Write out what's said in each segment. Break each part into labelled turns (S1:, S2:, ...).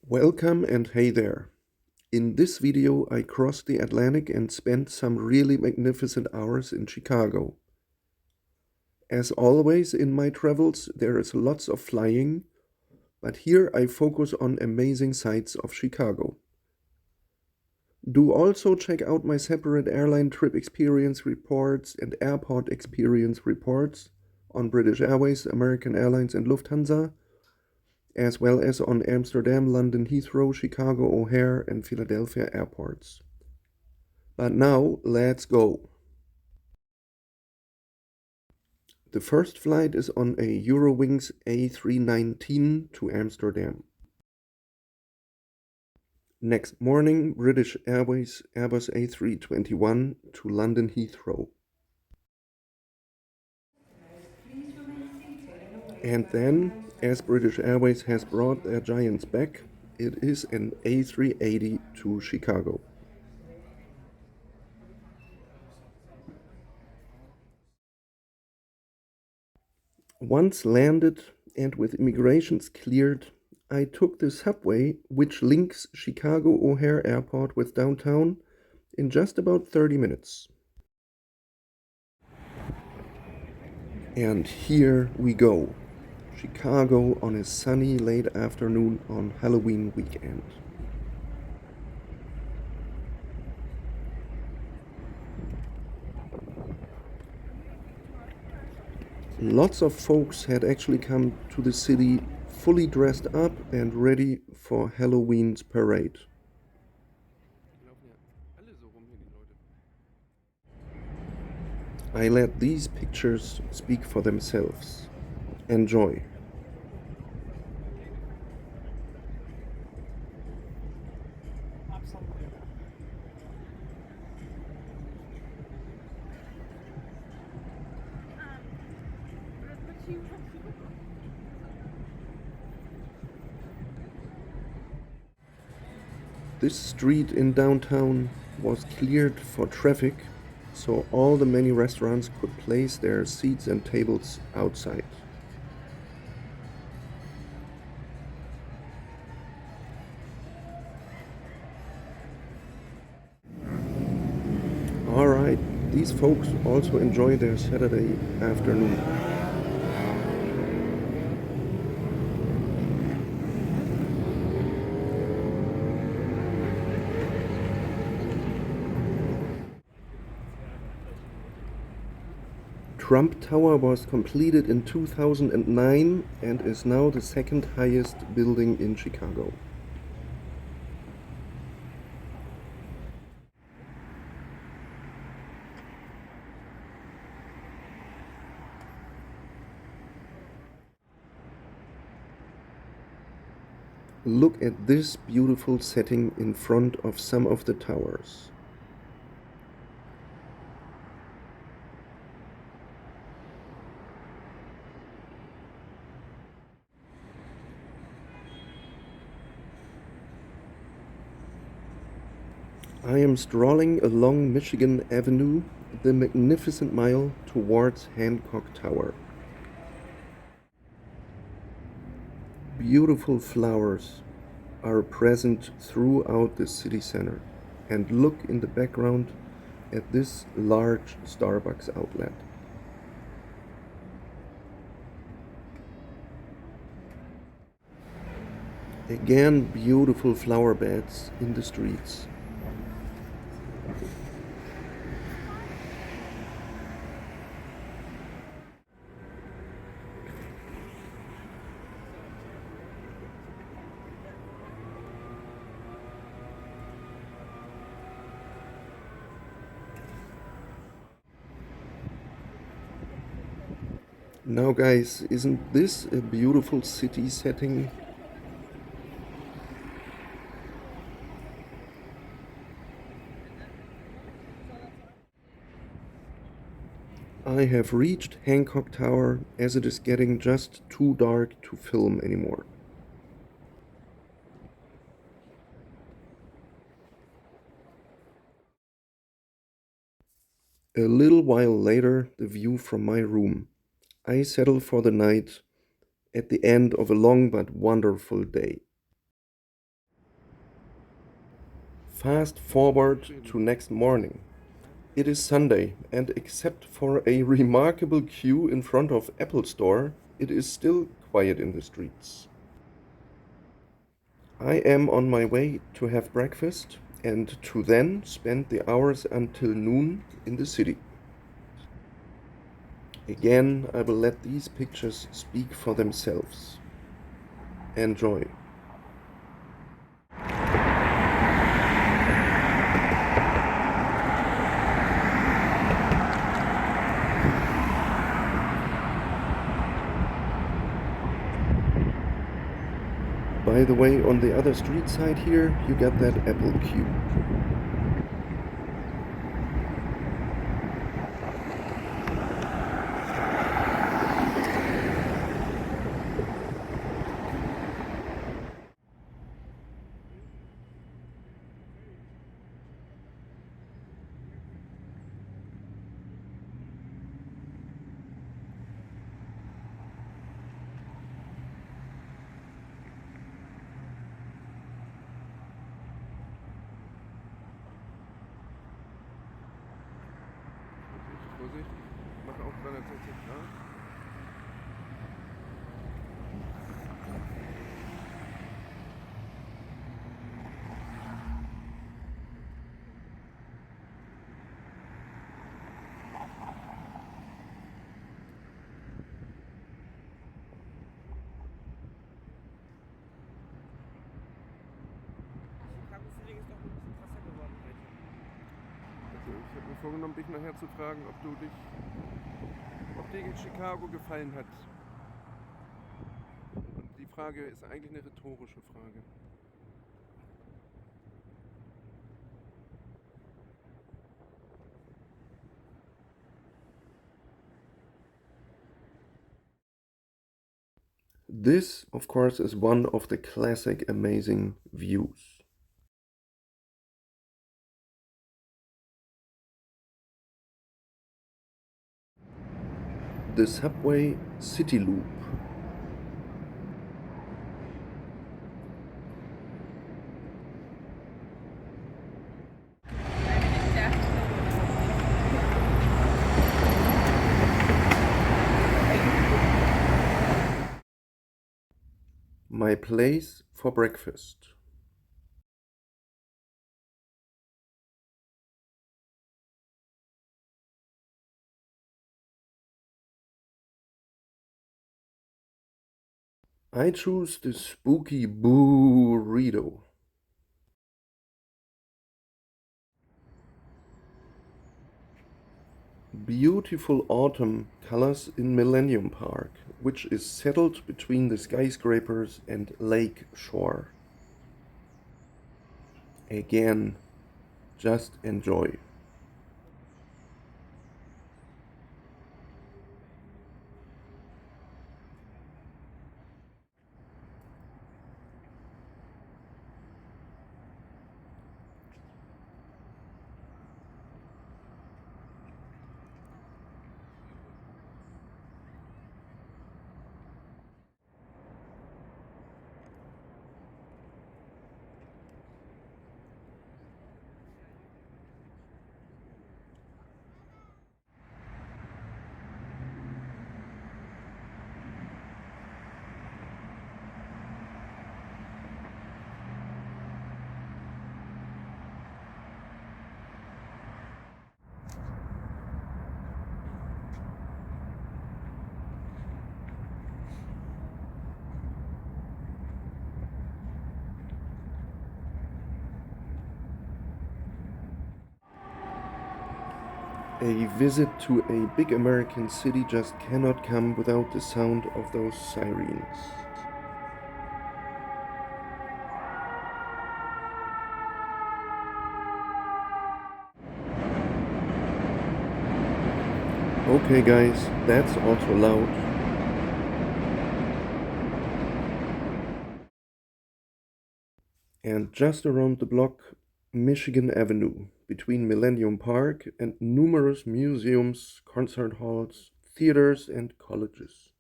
S1: Welcome and hey there. In this video I crossed the Atlantic and spent some really magnificent hours in Chicago. As always in my travels there is lots of flying, but here I focus on amazing sights of Chicago. Do also check out my separate airline trip experience reports and airport experience reports on British Airways, American Airlines and Lufthansa, as well as on Amsterdam, London Heathrow, Chicago O'Hare and Philadelphia airports. But now, let's go! The first flight is on a Eurowings A319 to Amsterdam. Next morning, British Airways Airbus A321 to London Heathrow. And then, as British Airways has brought their giants back, it is an A380 to Chicago. Once landed and with immigrations cleared, I took the subway which links Chicago O'Hare Airport with downtown in just about 30 minutes. And here we go. Chicago on a sunny late afternoon on Halloween weekend. Lots of folks had actually come to the city fully dressed up and ready for Halloween's parade. I let these pictures speak for themselves. Enjoy. This street in downtown was cleared for traffic, so all the many restaurants could place their seats and tables outside. Alright, these folks also enjoy their Saturday afternoon. Trump Tower was completed in 2009 and is now the second highest building in Chicago. Look at this beautiful setting in front of some of the towers. I am strolling along Michigan Avenue, the magnificent mile towards Hancock Tower. Beautiful flowers are present throughout the city center, and look in the background at this large Starbucks outlet. Again, beautiful flower beds in the streets. Now guys, isn't this a beautiful city setting? I have reached Hancock Tower as it is getting just too dark to film anymore. A little while later, the view from my room. I settle for the night at the end of a long but wonderful day. Fast forward to next morning. It is Sunday, and except for a remarkable queue in front of Apple Store, it is still quiet in the streets. I am on my way to have breakfast and to then spend the hours until noon in the city. Again, I will let these pictures speak for themselves. Enjoy. By the way, on the other street side here, you get that Apple queue. Vorsicht, ich mache auch 360 Grad. Ich habe mir vorgenommen, dich nachher zu fragen, ob dir in Chicago gefallen hat. Und die Frage ist eigentlich eine rhetorische Frage. This, of course, is one of the classic amazing views. The subway City Loop. My place for breakfast. I choose the spooky burrito. Beautiful autumn colors in Millennium Park, which is settled between the skyscrapers and lake shore. Again, just enjoy. A visit to a big American city just cannot come without the sound of those sirens. Okay guys, that's also loud. And just around the block, Michigan Avenue, between Millennium Park and numerous museums, concert halls, theaters, and colleges.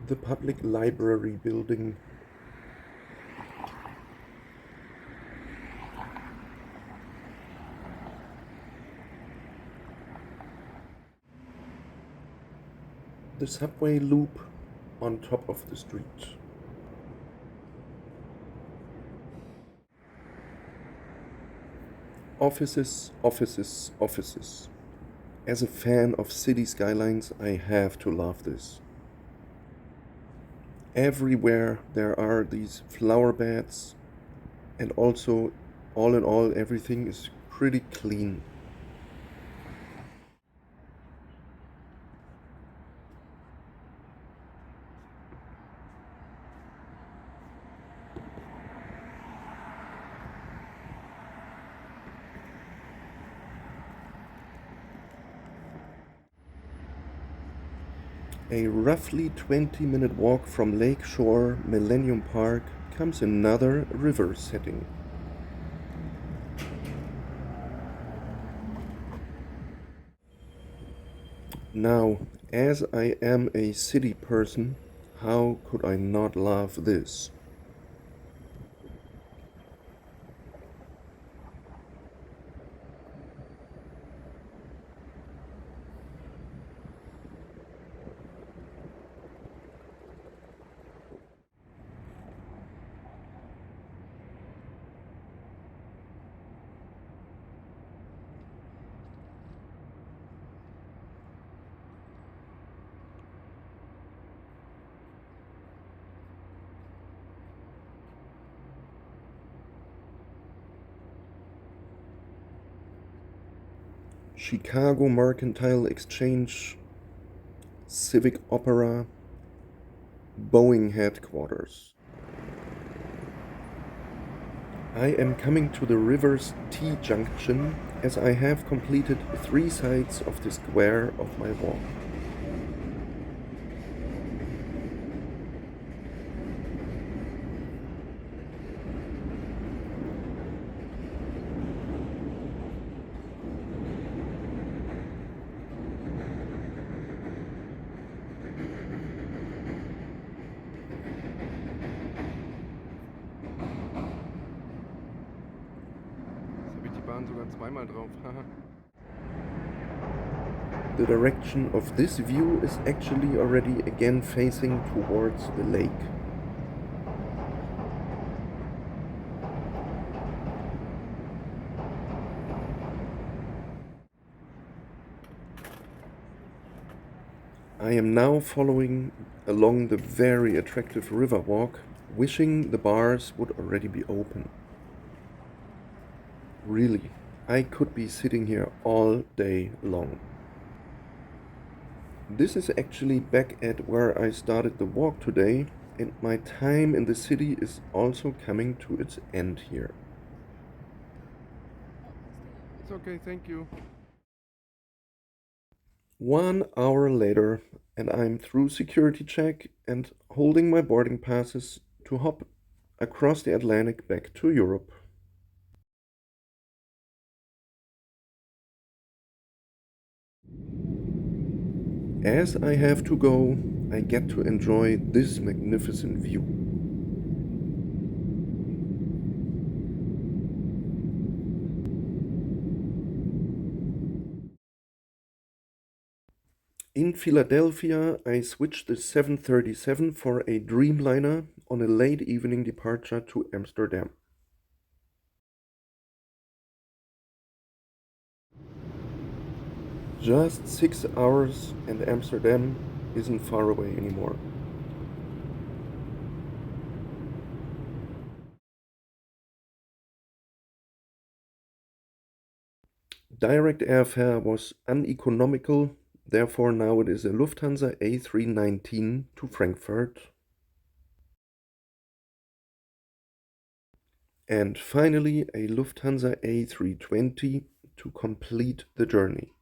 S1: The public library building. The subway loop on top of the street. Offices, offices, offices. As a fan of city skylines, I have to love this. Everywhere there are these flower beds, and also, all in all, everything is pretty clean. A roughly 20-minute walk from Lakeshore Millennium Park comes another river setting. Now, as I am a city person, how could I not love this? Chicago Mercantile Exchange, Civic Opera, Boeing headquarters. I am coming to the river's T-junction as I have completed 3 sides of the square of my walk.
S2: Sogar zweimal drauf.
S1: The direction of this view is actually already again facing towards the lake. I am now following along the very attractive river walk, wishing the bars would already be open. Really, I could be sitting here all day long. This is actually back at where I started the walk today, and my time in the city is also coming to its end here.
S2: It's okay, thank you.
S1: 1 hour later, and I'm through security check and holding my boarding passes to hop across the Atlantic back to Europe. As I have to go, I get to enjoy this magnificent view. In Philadelphia, I switched the 737 for a Dreamliner on a late evening departure to Amsterdam. Just 6 hours and Amsterdam isn't far away anymore. Direct airfare was uneconomical, therefore now it is a Lufthansa A319 to Frankfurt. And finally a Lufthansa A320 to complete the journey.